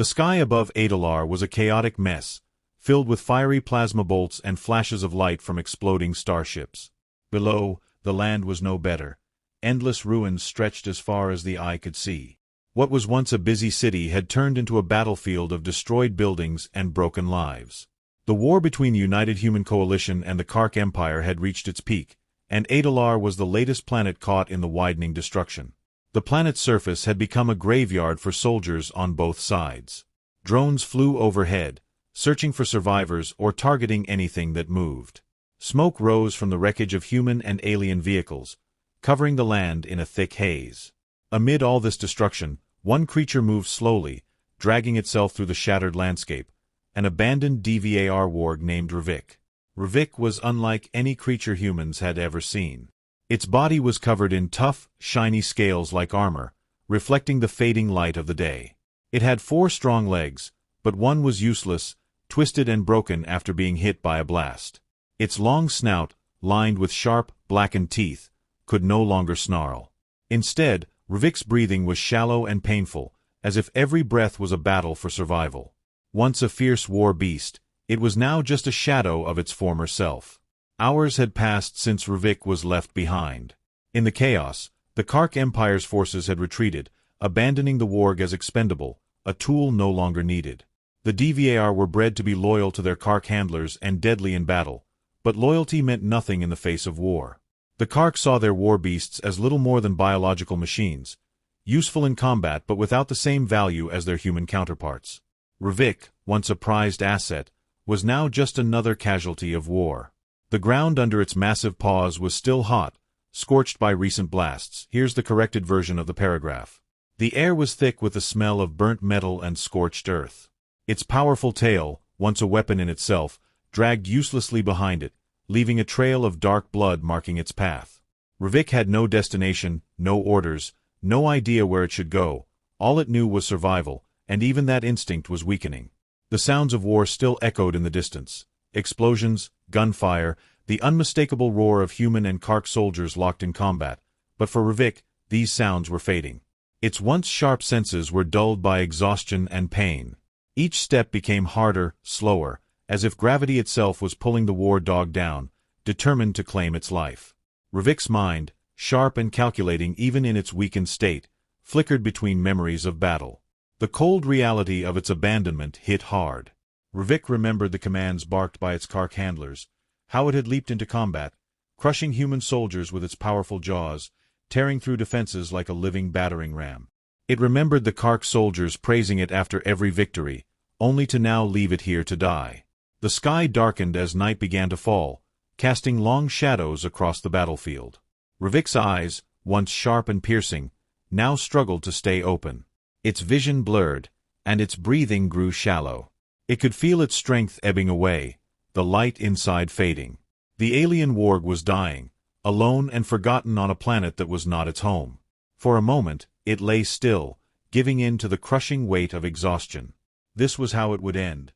The sky above Adalar was a chaotic mess, filled with fiery plasma bolts and flashes of light from exploding starships. Below, the land was no better. Endless ruins stretched as far as the eye could see. What was once a busy city had turned into a battlefield of destroyed buildings and broken lives. The war between the United Human Coalition and the Kark Empire had reached its peak, and Adalar was the latest planet caught in the widening destruction. The planet's surface had become a graveyard for soldiers on both sides. Drones flew overhead, searching for survivors or targeting anything that moved. Smoke rose from the wreckage of human and alien vehicles, covering the land in a thick haze. Amid all this destruction, one creature moved slowly, dragging itself through the shattered landscape, an abandoned DVAR warg named Ravik. Ravik was unlike any creature humans had ever seen. Its body was covered in tough, shiny scales like armor, reflecting the fading light of the day. It had 4 strong legs, but one was useless, twisted and broken after being hit by a blast. Its long snout, lined with sharp, blackened teeth, could no longer snarl. Instead, Ravik's breathing was shallow and painful, as if every breath was a battle for survival. Once a fierce war beast, it was now just a shadow of its former self. Hours had passed since Ravik was left behind. In the chaos, the Kark Empire's forces had retreated, abandoning the warg as expendable, a tool no longer needed. The DVAR were bred to be loyal to their Kark handlers and deadly in battle, but loyalty meant nothing in the face of war. The Kark saw their war beasts as little more than biological machines, useful in combat but without the same value as their human counterparts. Ravik, once a prized asset, was now just another casualty of war. The ground under its massive paws was still hot, scorched by recent blasts. Here's the corrected version of the paragraph. The air was thick with the smell of burnt metal and scorched earth. Its powerful tail, once a weapon in itself, dragged uselessly behind it, leaving a trail of dark blood marking its path. Ravik had no destination, no orders, no idea where it should go. All it knew was survival, and even that instinct was weakening. The sounds of war still echoed in the distance. Explosions, gunfire, the unmistakable roar of human and Kark soldiers locked in combat, but for Ravik, these sounds were fading. Its once sharp senses were dulled by exhaustion and pain. Each step became harder, slower, as if gravity itself was pulling the war dog down, determined to claim its life. Ravik's mind, sharp and calculating even in its weakened state, flickered between memories of battle. The cold reality of its abandonment hit hard. Ravik remembered the commands barked by its Kark handlers, how it had leaped into combat, crushing human soldiers with its powerful jaws, tearing through defenses like a living battering ram. It remembered the Kark soldiers praising it after every victory, only to now leave it here to die. The sky darkened as night began to fall, casting long shadows across the battlefield. Ravik's eyes, once sharp and piercing, now struggled to stay open. Its vision blurred, and its breathing grew shallow. It could feel its strength ebbing away, the light inside fading. The alien warg was dying, alone and forgotten on a planet that was not its home. For a moment, it lay still, giving in to the crushing weight of exhaustion. This was how it would end.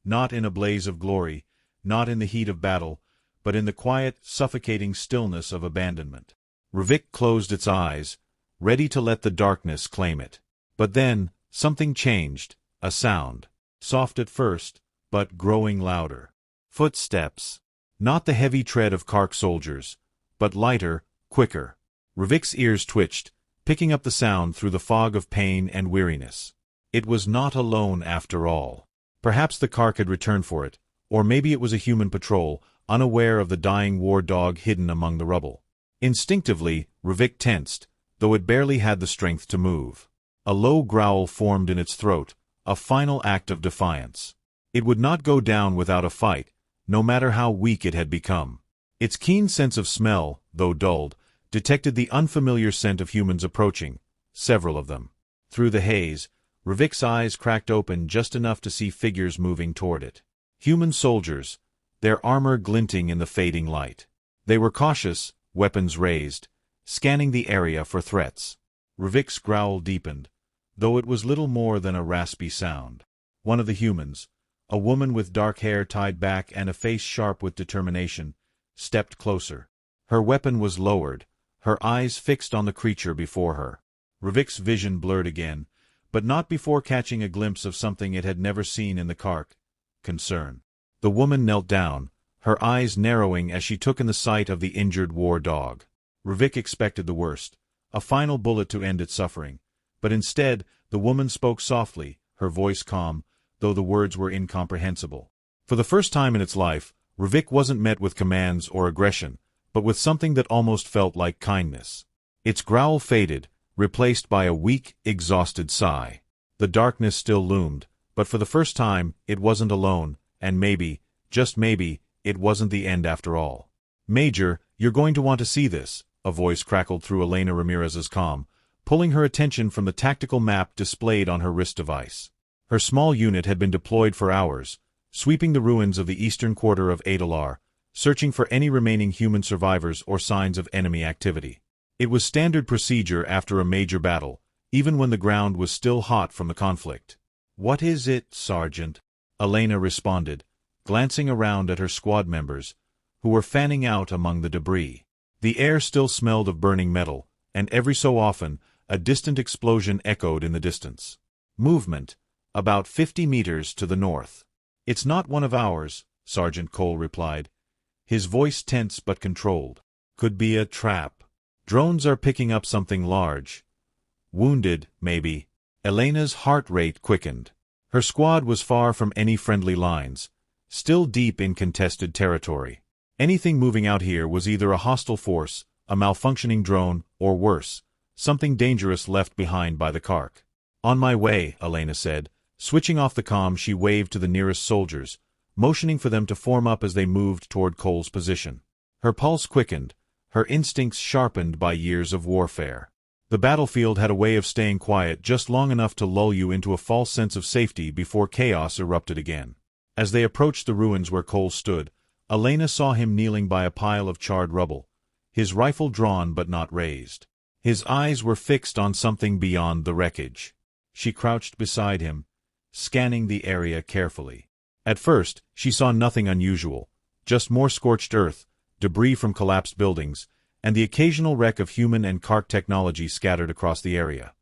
Not in a blaze of glory, not in the heat of battle, but in the quiet, suffocating stillness of abandonment. Ravik closed its eyes, ready to let the darkness claim it. But then, something changed, a sound. Soft at first, but growing louder. Footsteps. Not the heavy tread of Kark soldiers, but lighter, quicker. Ravik's ears twitched, picking up the sound through the fog of pain and weariness. It was not alone after all. Perhaps the Kark had returned for it, or maybe it was a human patrol, unaware of the dying war dog hidden among the rubble. Instinctively, Ravik tensed, though it barely had the strength to move. A low growl formed in its throat, a final act of defiance. It would not go down without a fight, no matter how weak it had become. Its keen sense of smell, though dulled, detected the unfamiliar scent of humans approaching, several of them. Through the haze, Ravik's eyes cracked open just enough to see figures moving toward it. Human soldiers, their armor glinting in the fading light. They were cautious, weapons raised, scanning the area for threats. Ravik's growl deepened, though it was little more than a raspy sound. One of the humans, a woman with dark hair tied back and a face sharp with determination, stepped closer. Her weapon was lowered, her eyes fixed on the creature before her. Ravik's vision blurred again, but not before catching a glimpse of something it had never seen in the Kark: concern. The woman knelt down, her eyes narrowing as she took in the sight of the injured war dog. Ruvik expected the worst, a final bullet to end its suffering. But instead, the woman spoke softly, her voice calm, though the words were incomprehensible. For the first time in its life, Ruvik wasn't met with commands or aggression, but with something that almost felt like kindness. Its growl faded, replaced by a weak, exhausted sigh. The darkness still loomed, but for the first time, it wasn't alone, and maybe, just maybe, it wasn't the end after all. "Major, you're going to want to see this," a voice crackled through Elena Ramirez's comm, pulling her attention from the tactical map displayed on her wrist device. Her small unit had been deployed for hours, sweeping the ruins of the eastern quarter of Adalar, searching for any remaining human survivors or signs of enemy activity. It was standard procedure after a major battle, even when the ground was still hot from the conflict. "What is it, Sergeant?" Elena responded, glancing around at her squad members, who were fanning out among the debris. The air still smelled of burning metal, and every so often, a distant explosion echoed in the distance. "Movement, about 50 meters to the north." "It's not one of ours," Sergeant Cole replied, his voice tense but controlled. "Could be a trap. Drones are picking up something large. Wounded, maybe." Elena's heart rate quickened. Her squad was far from any friendly lines, still deep in contested territory. Anything moving out here was either a hostile force, a malfunctioning drone, or worse, something dangerous left behind by the Kark. "On my way," Elena said. Switching off the comm, she waved to the nearest soldiers, motioning for them to form up as they moved toward Cole's position. Her pulse quickened, her instincts sharpened by years of warfare. The battlefield had a way of staying quiet just long enough to lull you into a false sense of safety before chaos erupted again. As they approached the ruins where Cole stood, Elena saw him kneeling by a pile of charred rubble, his rifle drawn but not raised. His eyes were fixed on something beyond the wreckage. She crouched beside him, scanning the area carefully. At first, she saw nothing unusual, just more scorched earth, debris from collapsed buildings, and the occasional wreck of human and Kark technology scattered across the area.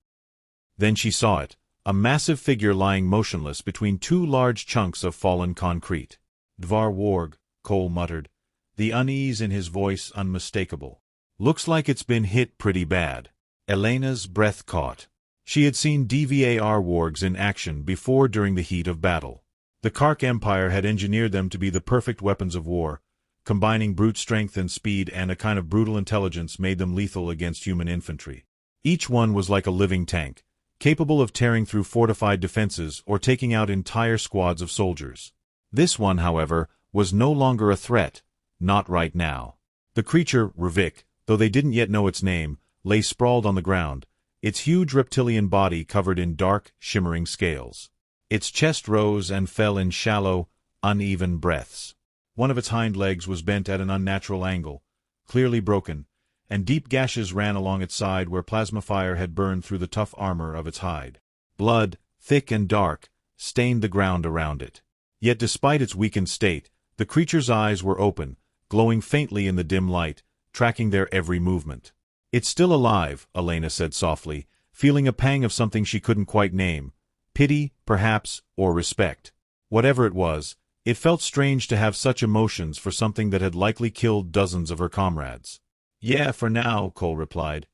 Then she saw it, a massive figure lying motionless between two large chunks of fallen concrete. "Dvar Warg," Cole muttered, the unease in his voice unmistakable. "Looks like it's been hit pretty bad." Elena's breath caught. She had seen Dvar wargs in action before during the heat of battle. The Kark Empire had engineered them to be the perfect weapons of war, combining brute strength and speed and a kind of brutal intelligence made them lethal against human infantry. Each one was like a living tank, capable of tearing through fortified defenses or taking out entire squads of soldiers. This one, however, was no longer a threat, not right now. The creature, Ruvik, though they didn't yet know its name, lay sprawled on the ground, its huge reptilian body covered in dark, shimmering scales. Its chest rose and fell in shallow, uneven breaths. One of its hind legs was bent at an unnatural angle, clearly broken, and deep gashes ran along its side where plasma fire had burned through the tough armor of its hide. Blood, thick and dark, stained the ground around it. Yet despite its weakened state, the creature's eyes were open, glowing faintly in the dim light, tracking their every movement. "It's still alive," Elena said softly, feeling a pang of something she couldn't quite name. Pity, perhaps, or respect. Whatever it was, it felt strange to have such emotions for something that had likely killed dozens of her comrades. "Yeah, for now," Cole replied,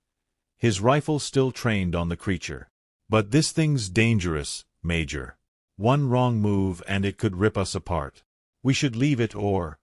his rifle still trained on the creature. "But this thing's dangerous, Major. One wrong move and it could rip us apart. We should leave it or—"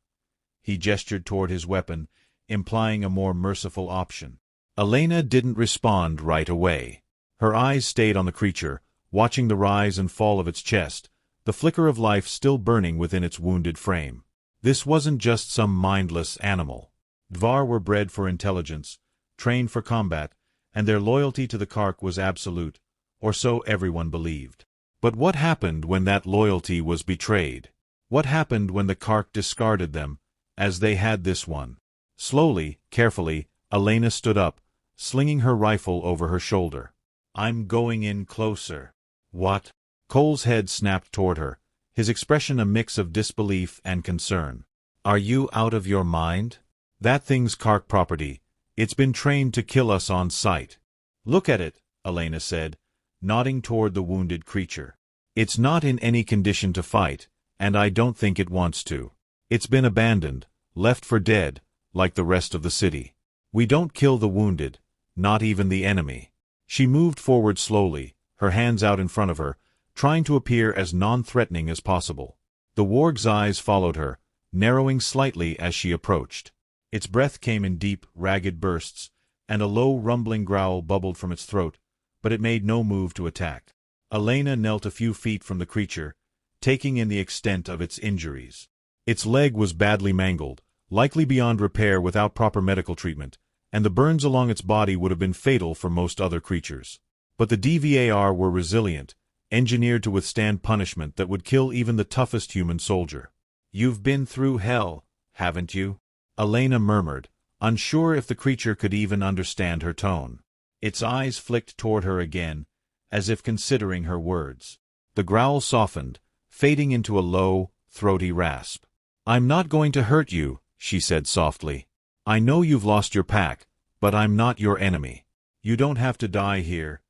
He gestured toward his weapon, implying a more merciful option. Elena didn't respond right away. Her eyes stayed on the creature, watching the rise and fall of its chest, the flicker of life still burning within its wounded frame. This wasn't just some mindless animal. Dvar were bred for intelligence, trained for combat, and their loyalty to the Kark was absolute, or so everyone believed. But what happened when that loyalty was betrayed? What happened when the Kark discarded them, as they had this one? Slowly, carefully, Elena stood up, slinging her rifle over her shoulder. "I'm going in closer." "What?" Cole's head snapped toward her, his expression a mix of disbelief and concern. "Are you out of your mind? That thing's Kark property. It's been trained to kill us on sight." "Look at it," Elena said, nodding toward the wounded creature. "It's not in any condition to fight, and I don't think it wants to. It's been abandoned, left for dead, like the rest of the city. We don't kill the wounded, not even the enemy." She moved forward slowly, her hands out in front of her, trying to appear as non-threatening as possible. The warg's eyes followed her, narrowing slightly as she approached. Its breath came in deep, ragged bursts, and a low, rumbling growl bubbled from its throat, but it made no move to attack. Elena knelt a few feet from the creature, taking in the extent of its injuries. Its leg was badly mangled, likely beyond repair without proper medical treatment, and the burns along its body would have been fatal for most other creatures. But the DVAR were resilient, engineered to withstand punishment that would kill even the toughest human soldier. "You've been through hell, haven't you?" Elena murmured, unsure if the creature could even understand her tone. Its eyes flicked toward her again, as if considering her words. The growl softened, fading into a low, throaty rasp. "I'm not going to hurt you," she said softly. "I know you've lost your pack, but I'm not your enemy. You don't have to die here.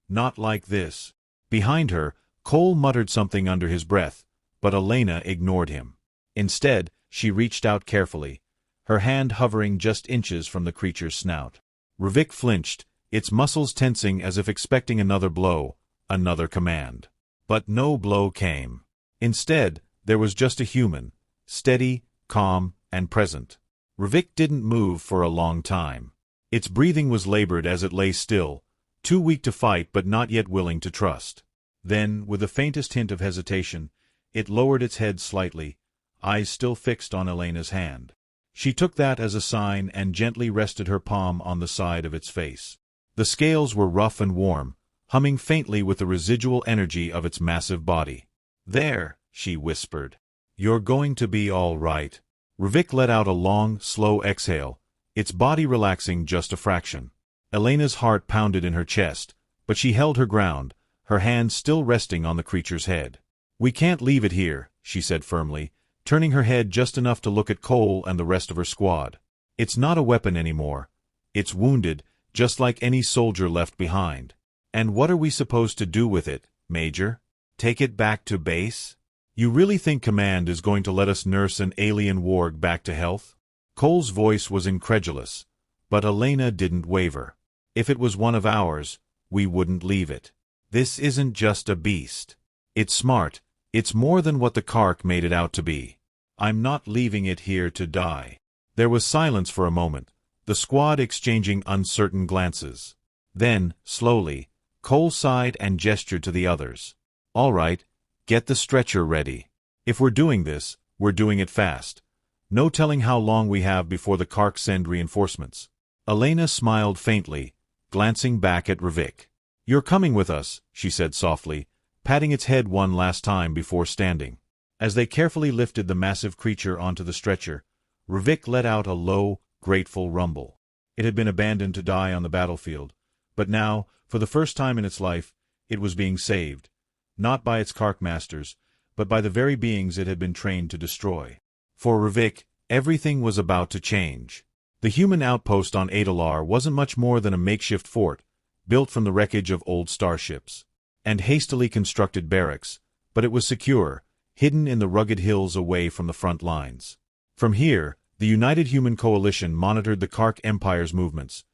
Not like this." Behind her, Cole muttered something under his breath, but Elena ignored him. Instead, she reached out carefully, her hand hovering just inches from the creature's snout. Ruvik flinched, its muscles tensing as if expecting another blow, another command. But no blow came. Instead, there was just a human, steady, calm, and present. Ruvik didn't move for a long time. Its breathing was labored as it lay still, too weak to fight but not yet willing to trust. Then, with the faintest hint of hesitation, it lowered its head slightly, eyes still fixed on Elena's hand. She took that as a sign and gently rested her palm on the side of its face. The scales were rough and warm, humming faintly with the residual energy of its massive body. "There," she whispered. "You're going to be all right." Ruvik let out a long, slow exhale, its body relaxing just a fraction. Elena's heart pounded in her chest, but she held her ground, her hands still resting on the creature's head. "We can't leave it here," she said firmly, turning her head just enough to look at Cole and the rest of her squad. "It's not a weapon anymore. It's wounded, just like any soldier left behind. And what are we supposed to do with it, Major? Take it back to base? You really think Command is going to let us nurse an alien warg back to health?" Cole's voice was incredulous, but Elena didn't waver. "If it was one of ours, we wouldn't leave it. This isn't just a beast. It's smart. It's more than what the Kark made it out to be. I'm not leaving it here to die." There was silence for a moment, the squad exchanging uncertain glances. Then, slowly, Cole sighed and gestured to the others. "All right, get the stretcher ready. If we're doing this, we're doing it fast. No telling how long we have before the Kark send reinforcements." Elena smiled faintly, glancing back at Ruvik. "You're coming with us," she said softly, patting its head one last time before standing. As they carefully lifted the massive creature onto the stretcher, Ruvik let out a low, grateful rumble. It had been abandoned to die on the battlefield, but now, for the first time in its life, it was being saved, not by its Kark masters, but by the very beings it had been trained to destroy. For Ruvik, everything was about to change. The human outpost on Adalar wasn't much more than a makeshift fort, built from the wreckage of old starships and hastily constructed barracks, but it was secure, hidden in the rugged hills away from the front lines. From here, the United Human Coalition monitored the Kark Empire's movements,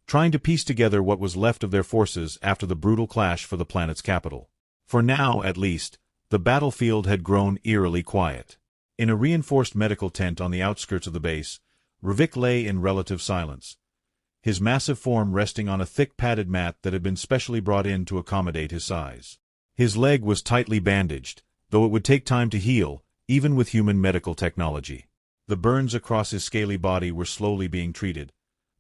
trying to piece together what was left of their forces after the brutal clash for the planet's capital. For now, at least, the battlefield had grown eerily quiet. In a reinforced medical tent on the outskirts of the base, Ruvik lay in relative silence, his massive form resting on a thick padded mat that had been specially brought in to accommodate his size. His leg was tightly bandaged, though it would take time to heal, even with human medical technology. The burns across his scaly body were slowly being treated,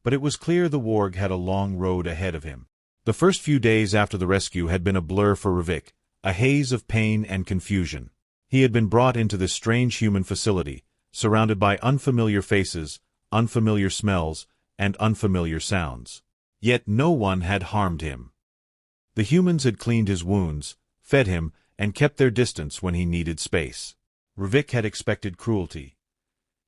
but it was clear the warg had a long road ahead of him. The first few days after the rescue had been a blur for Ruvik, a haze of pain and confusion. He had been brought into this strange human facility, surrounded by unfamiliar faces, unfamiliar smells, and unfamiliar sounds. Yet no one had harmed him. The humans had cleaned his wounds, fed him, and kept their distance when he needed space. Ruvik had expected cruelty.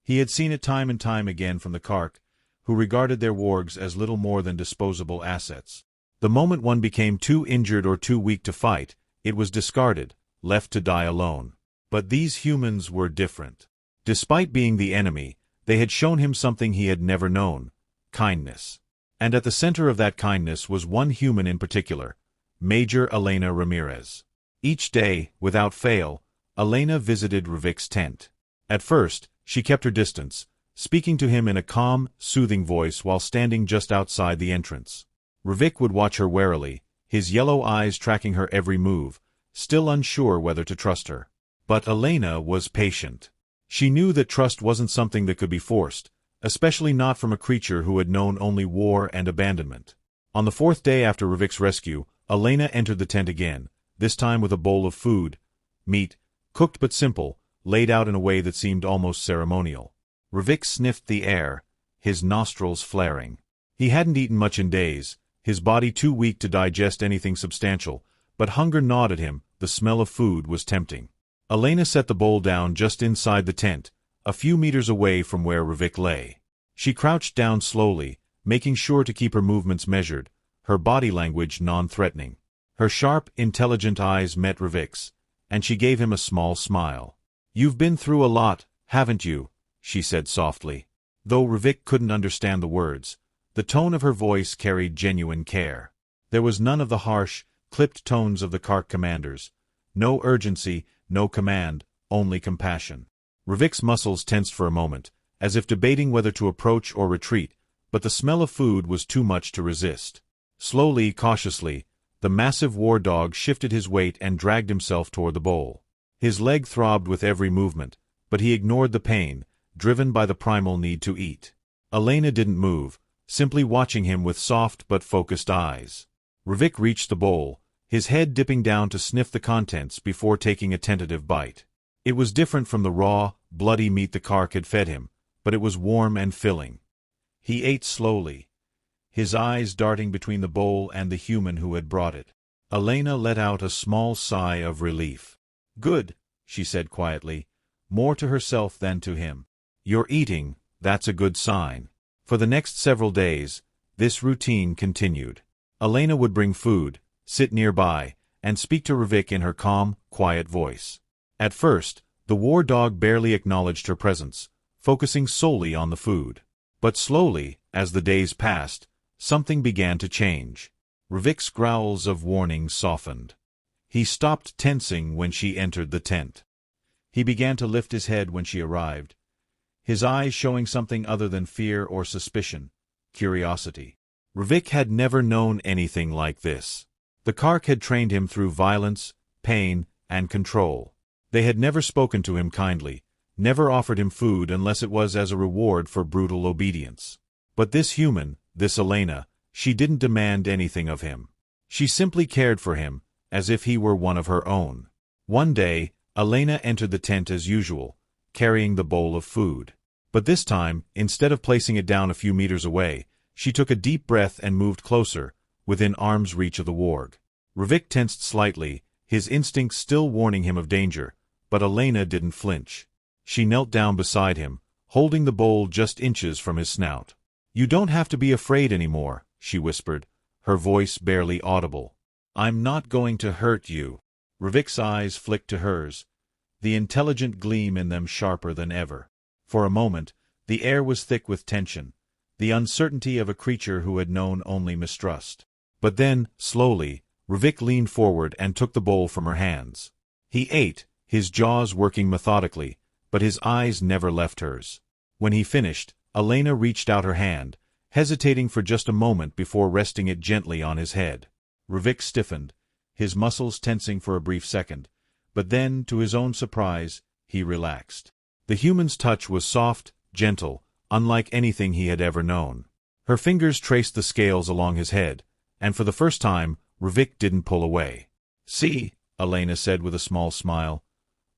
He had seen it time and time again from the Kark, who regarded their wargs as little more than disposable assets. The moment one became too injured or too weak to fight, it was discarded, left to die alone. But these humans were different. Despite being the enemy, they had shown him something he had never known: kindness. And at the center of that kindness was one human in particular, Major Elena Ramirez. Each day, without fail, Elena visited Ravik's tent. At first, she kept her distance, speaking to him in a calm, soothing voice while standing just outside the entrance. Ravik would watch her warily, his yellow eyes tracking her every move, still unsure whether to trust her. But Elena was patient. She knew that trust wasn't something that could be forced, especially not from a creature who had known only war and abandonment. On the fourth day after Ravik's rescue, Elena entered the tent again, this time with a bowl of food, meat, cooked but simple, laid out in a way that seemed almost ceremonial. Ravik sniffed the air, his nostrils flaring. He hadn't eaten much in days, his body too weak to digest anything substantial, but hunger gnawed at him. The smell of food was tempting. Elena set the bowl down just inside the tent, a few meters away from where Ravik lay. She crouched down slowly, making sure to keep her movements measured, her body language non-threatening. Her sharp, intelligent eyes met Ravik's, and she gave him a small smile. "You've been through a lot, haven't you?" she said softly. Though Ravik couldn't understand the words, the tone of her voice carried genuine care. There was none of the harsh, clipped tones of the Kark commanders. No urgency, no command, only compassion. Ravik's muscles tensed for a moment, as if debating whether to approach or retreat, but the smell of food was too much to resist. Slowly, cautiously, the massive war dog shifted his weight and dragged himself toward the bowl. His leg throbbed with every movement, but he ignored the pain, driven by the primal need to eat. Elena didn't move, simply watching him with soft but focused eyes. Ravik reached the bowl, his head dipping down to sniff the contents before taking a tentative bite. It was different from the raw, bloody meat the Kark had fed him, but it was warm and filling. He ate slowly, his eyes darting between the bowl and the human who had brought it. Elena let out a small sigh of relief. "Good," she said quietly, more to herself than to him. "You're eating, that's a good sign." For the next several days, this routine continued. Elena would bring food, sit nearby, and speak to Ravik in her calm, quiet voice. At first, the war dog barely acknowledged her presence, focusing solely on the food. But slowly, as the days passed, something began to change. Ravik's growls of warning softened. He stopped tensing when she entered the tent. He began to lift his head when she arrived, his eyes showing something other than fear or suspicion, curiosity. Ravik had never known anything like this. The Kark had trained him through violence, pain, and control. They had never spoken to him kindly, never offered him food unless it was as a reward for brutal obedience. But this human, this Elena, she didn't demand anything of him. She simply cared for him, as if he were one of her own. One day, Elena entered the tent as usual, carrying the bowl of food. But this time, instead of placing it down a few meters away, she took a deep breath and moved closer, within arm's reach of the warg. Ravik tensed slightly, his instincts still warning him of danger, but Elena didn't flinch. She knelt down beside him, holding the bowl just inches from his snout. "You don't have to be afraid anymore," she whispered, her voice barely audible. "I'm not going to hurt you." Ravik's eyes flicked to hers, the intelligent gleam in them sharper than ever. For a moment, the air was thick with tension, the uncertainty of a creature who had known only mistrust. But then, slowly, Ravik leaned forward and took the bowl from her hands. He ate, his jaws working methodically, but his eyes never left hers. When he finished, Elena reached out her hand, hesitating for just a moment before resting it gently on his head. Ravik stiffened, his muscles tensing for a brief second, but then, to his own surprise, he relaxed. The human's touch was soft, gentle, unlike anything he had ever known. Her fingers traced the scales along his head, and for the first time, Ravik didn't pull away. "See," Elena said with a small smile,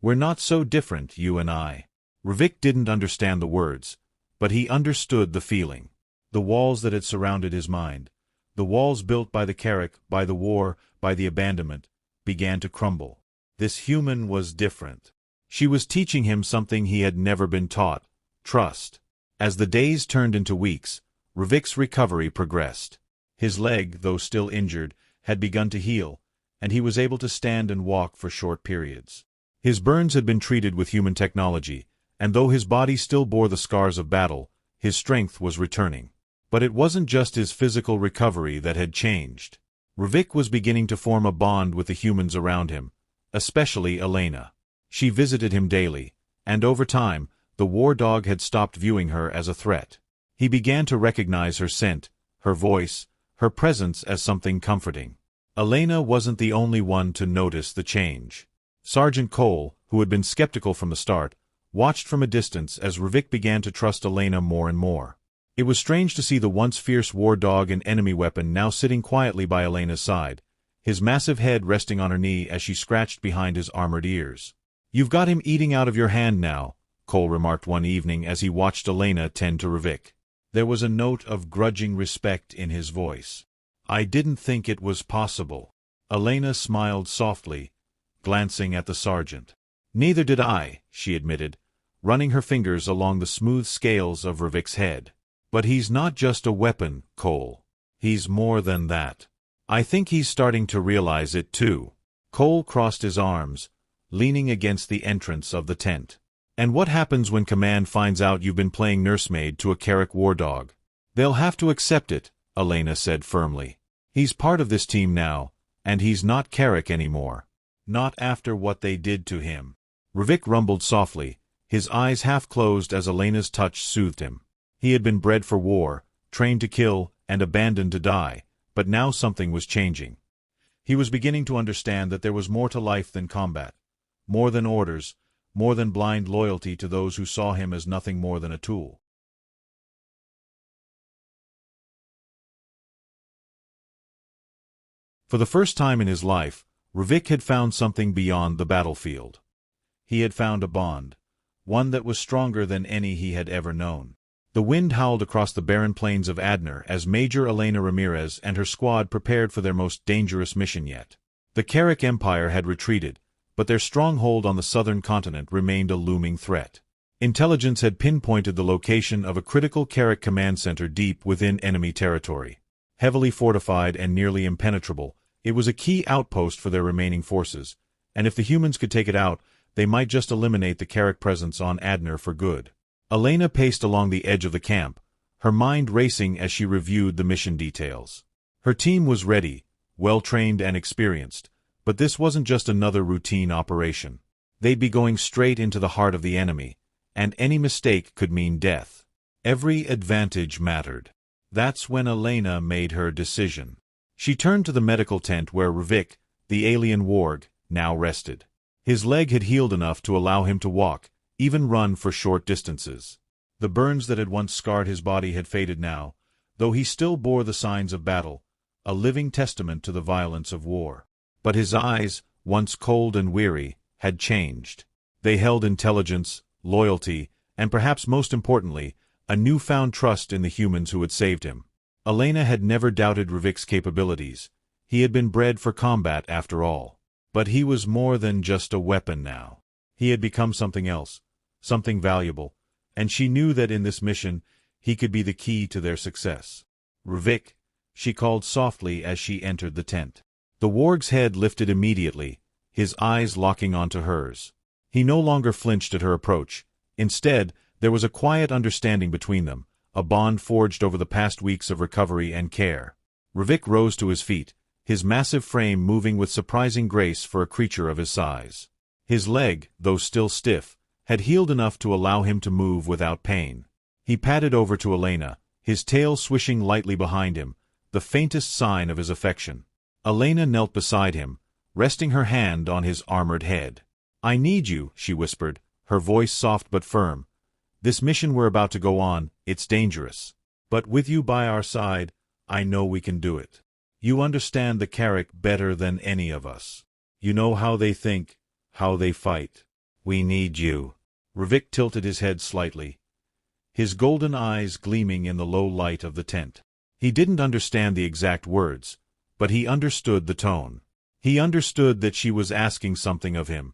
"we're not so different, you and I." Ravik didn't understand the words, but he understood the feeling. The walls that had surrounded his mind, the walls built by the Kark, by the war, by the abandonment, began to crumble. This human was different. She was teaching him something he had never been taught: trust. As the days turned into weeks, Ravik's recovery progressed. His leg, though still injured, had begun to heal, and he was able to stand and walk for short periods. His burns had been treated with human technology, and though his body still bore the scars of battle, his strength was returning. But it wasn't just his physical recovery that had changed. Ruvik was beginning to form a bond with the humans around him, especially Elena. She visited him daily, and over time, the war dog had stopped viewing her as a threat. He began to recognize her scent, her voice, her presence as something comforting. Elena wasn't the only one to notice the change. Sergeant Cole, who had been skeptical from the start, watched from a distance as Ruvik began to trust Elena more and more. It was strange to see the once fierce war dog and enemy weapon now sitting quietly by Elena's side, his massive head resting on her knee as she scratched behind his armored ears. "You've got him eating out of your hand now," Cole remarked one evening as he watched Elena tend to Ruvik. There was a note of grudging respect in his voice. "I didn't think it was possible." Elena smiled softly, glancing at the sergeant. "Neither did I," she admitted, running her fingers along the smooth scales of Ruvik's head. "But he's not just a weapon, Cole. He's more than that. I think he's starting to realize it too." Cole crossed his arms, leaning against the entrance of the tent. "And what happens when Command finds out you've been playing nursemaid to a Carrick war dog?" "They'll have to accept it," Elena said firmly. "He's part of this team now, and he's not Carrick anymore. Not after what they did to him." Ruvik rumbled softly, his eyes half closed as Elena's touch soothed him. He had been bred for war, trained to kill, and abandoned to die, but now something was changing. He was beginning to understand that there was more to life than combat, more than orders, more than blind loyalty to those who saw him as nothing more than a tool. For the first time in his life, Ruvik had found something beyond the battlefield. He had found a bond, one that was stronger than any he had ever known. The wind howled across the barren plains of Adner as Major Elena Ramirez and her squad prepared for their most dangerous mission yet. The Carrick Empire had retreated, but their stronghold on the southern continent remained a looming threat. Intelligence had pinpointed the location of a critical Carrick command center deep within enemy territory. Heavily fortified and nearly impenetrable, it was a key outpost for their remaining forces, and if the humans could take it out, they might just eliminate the Carrick presence on Adner for good. Elena paced along the edge of the camp, her mind racing as she reviewed the mission details. Her team was ready, well-trained and experienced, but this wasn't just another routine operation. They'd be going straight into the heart of the enemy, and any mistake could mean death. Every advantage mattered. That's when Elena made her decision. She turned to the medical tent where Ruvik, the alien warg, now rested. His leg had healed enough to allow him to walk, even run for short distances. The burns that had once scarred his body had faded now, though he still bore the signs of battle, a living testament to the violence of war. But his eyes, once cold and weary, had changed. They held intelligence, loyalty, and perhaps most importantly, a newfound trust in the humans who had saved him. Elena had never doubted Ruvik's capabilities. He had been bred for combat after all. But he was more than just a weapon now. He had become something else, something valuable, and she knew that in this mission he could be the key to their success. "Ruvik," she called softly as she entered the tent. The warg's head lifted immediately, his eyes locking onto hers. He no longer flinched at her approach. Instead, there was a quiet understanding between them, a bond forged over the past weeks of recovery and care. Ruvik rose to his feet, his massive frame moving with surprising grace for a creature of his size. His leg, though still stiff, had healed enough to allow him to move without pain. He padded over to Elena, his tail swishing lightly behind him, the faintest sign of his affection. Elena knelt beside him, resting her hand on his armored head. "I need you," she whispered, her voice soft but firm. "This mission we're about to go on, it's dangerous. But with you by our side, I know we can do it. You understand the Carrick better than any of us. You know how they think, how they fight. We need you." Ruvik tilted his head slightly, his golden eyes gleaming in the low light of the tent. He didn't understand the exact words, but he understood the tone. He understood that she was asking something of him,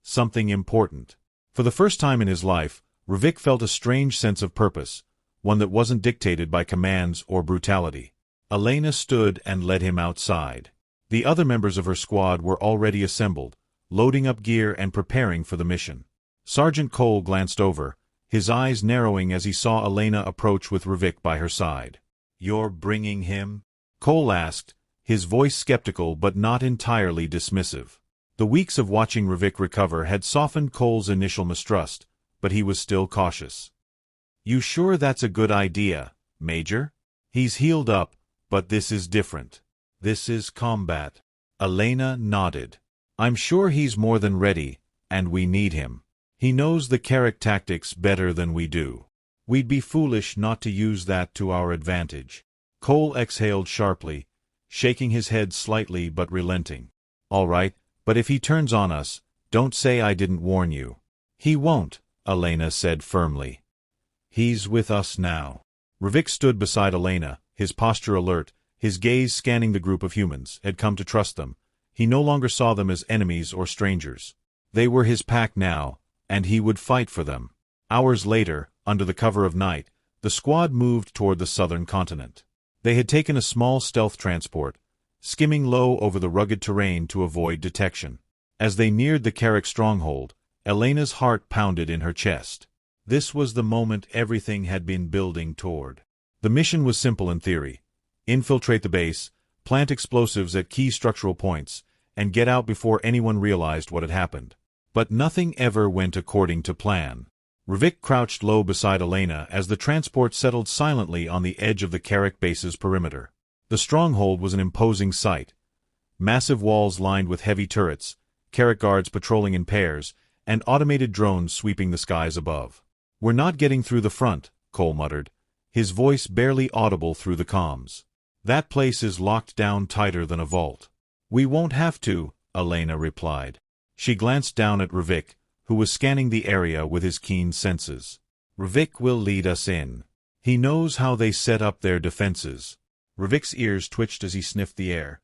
something important. For the first time in his life, Ruvik felt a strange sense of purpose, one that wasn't dictated by commands or brutality. Elena stood and led him outside. The other members of her squad were already assembled, loading up gear and preparing for the mission. Sergeant Cole glanced over, his eyes narrowing as he saw Elena approach with Rivik by her side. "You're bringing him?" Cole asked, his voice skeptical but not entirely dismissive. The weeks of watching Rivik recover had softened Cole's initial mistrust, but he was still cautious. "You sure that's a good idea, Major? He's healed up, but this is different. This is combat." Elena nodded. "I'm sure he's more than ready, and we need him. He knows the Carrick tactics better than we do. We'd be foolish not to use that to our advantage." Cole exhaled sharply, shaking his head slightly but relenting. "All right, but if he turns on us, don't say I didn't warn you." "He won't," Elena said firmly. "He's with us now." Rivik stood beside Elena, his posture alert, his gaze scanning the group of humans, had come to trust them. He no longer saw them as enemies or strangers. They were his pack now, and he would fight for them. Hours later, under the cover of night, the squad moved toward the southern continent. They had taken a small stealth transport, skimming low over the rugged terrain to avoid detection. As they neared the Carrick stronghold, Elena's heart pounded in her chest. This was the moment everything had been building toward. The mission was simple in theory: infiltrate the base, plant explosives at key structural points, and get out before anyone realized what had happened. But nothing ever went according to plan. Rivik crouched low beside Elena as the transport settled silently on the edge of the Carrick base's perimeter. The stronghold was an imposing sight. Massive walls lined with heavy turrets, Carrick guards patrolling in pairs, and automated drones sweeping the skies above. "We're not getting through the front," Cole muttered, his voice barely audible through the comms. "That place is locked down tighter than a vault." "We won't have to," Elena replied. She glanced down at Rivik, who was scanning the area with his keen senses. "Rivik will lead us in. He knows how they set up their defenses." Rivik's ears twitched as he sniffed the air,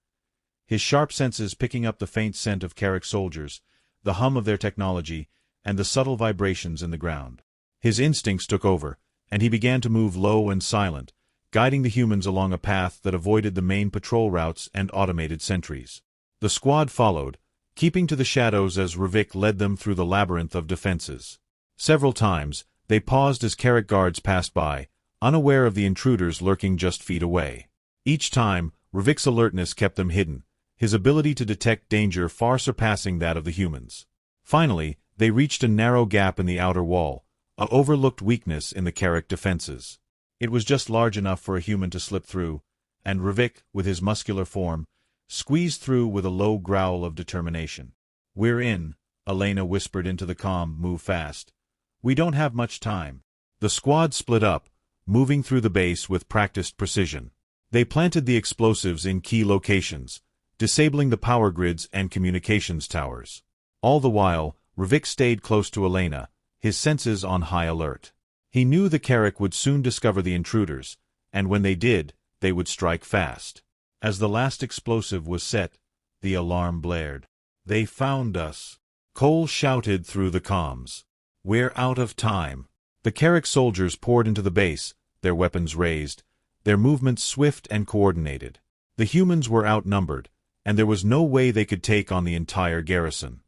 his sharp senses picking up the faint scent of Carrick soldiers, the hum of their technology, and the subtle vibrations in the ground. His instincts took over, and he began to move low and silent, guiding the humans along a path that avoided the main patrol routes and automated sentries. The squad followed, keeping to the shadows as Rivik led them through the labyrinth of defenses. Several times, they paused as Carrick guards passed by, unaware of the intruders lurking just feet away. Each time, Rivik's alertness kept them hidden, his ability to detect danger far surpassing that of the humans. Finally, they reached a narrow gap in the outer wall, an overlooked weakness in the Carrick defenses. It was just large enough for a human to slip through, and Rivik, with his muscular form, squeezed through with a low growl of determination. "We're in," Elena whispered into the comm. "Move fast. We don't have much time." The squad split up, moving through the base with practiced precision. They planted the explosives in key locations, disabling the power grids and communications towers. All the while, Rivik stayed close to Elena, his senses on high alert. He knew the Carrick would soon discover the intruders, and when they did, they would strike fast. As the last explosive was set, the alarm blared. "They found us," Cole shouted through the comms. "We're out of time." The Carrick soldiers poured into the base, their weapons raised, their movements swift and coordinated. The humans were outnumbered, and there was no way they could take on the entire garrison.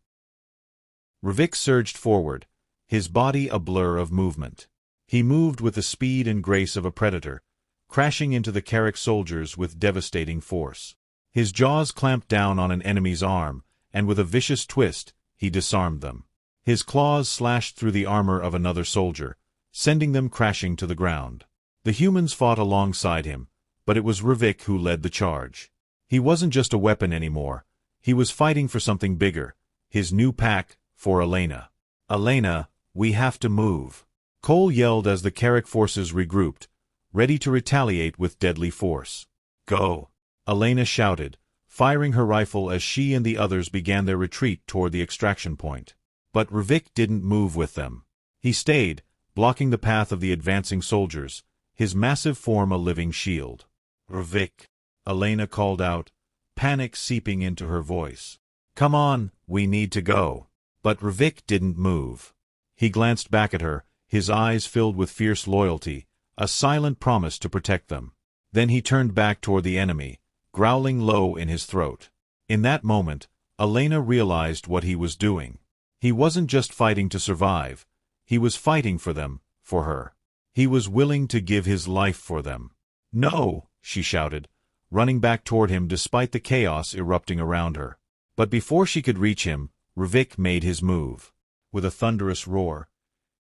Rivik surged forward, his body a blur of movement. He moved with the speed and grace of a predator, crashing into the Carrick soldiers with devastating force. His jaws clamped down on an enemy's arm, and with a vicious twist, he disarmed them. His claws slashed through the armor of another soldier, sending them crashing to the ground. The humans fought alongside him, but it was Rivik who led the charge. He wasn't just a weapon anymore. He was fighting for something bigger, his new pack, for Elena. "Elena, we have to move," Cole yelled as the Carrick forces regrouped, ready to retaliate with deadly force. "Go," Elena shouted, firing her rifle as she and the others began their retreat toward the extraction point. But Rivik didn't move with them. He stayed, blocking the path of the advancing soldiers, his massive form a living shield. "Rivik," Elena called out, panic seeping into her voice. "Come on, we need to go." But Rivik didn't move. He glanced back at her, his eyes filled with fierce loyalty, a silent promise to protect them. Then he turned back toward the enemy, growling low in his throat. In that moment, Elena realized what he was doing. He wasn't just fighting to survive. He was fighting for them, for her. He was willing to give his life for them. "No!" she shouted, running back toward him despite the chaos erupting around her. But before she could reach him, Ruvik made his move. With a thunderous roar,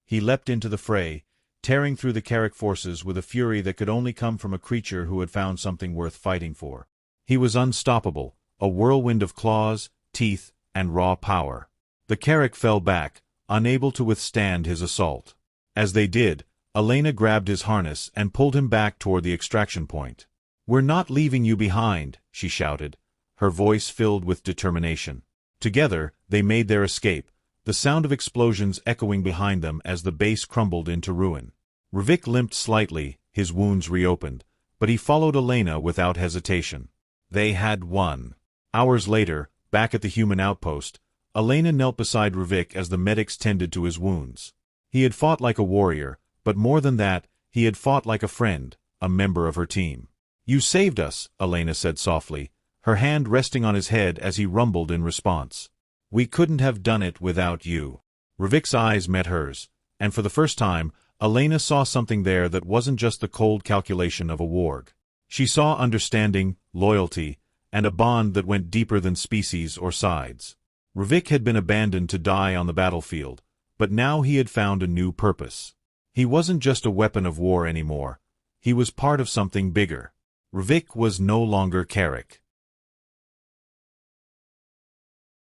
he leapt into the fray, tearing through the Carrick forces with a fury that could only come from a creature who had found something worth fighting for. He was unstoppable, a whirlwind of claws, teeth, and raw power. The Carrick fell back, unable to withstand his assault. As they did, Elena grabbed his harness and pulled him back toward the extraction point. "We're not leaving you behind," she shouted, her voice filled with determination. Together, they made their escape, the sound of explosions echoing behind them as the base crumbled into ruin. Ruvik limped slightly, his wounds reopened, but he followed Elena without hesitation. They had won. Hours later, back at the human outpost, Elena knelt beside Ruvik as the medics tended to his wounds. He had fought like a warrior, but more than that, he had fought like a friend, a member of her team. "You saved us," Elena said softly, her hand resting on his head as he rumbled in response. "We couldn't have done it without you." Ruvik's eyes met hers, and for the first time, Elena saw something there that wasn't just the cold calculation of a warg. She saw understanding, loyalty, and a bond that went deeper than species or sides. Ruvik had been abandoned to die on the battlefield, but now he had found a new purpose. He wasn't just a weapon of war anymore. He was part of something bigger. Ruvik was no longer Carrick.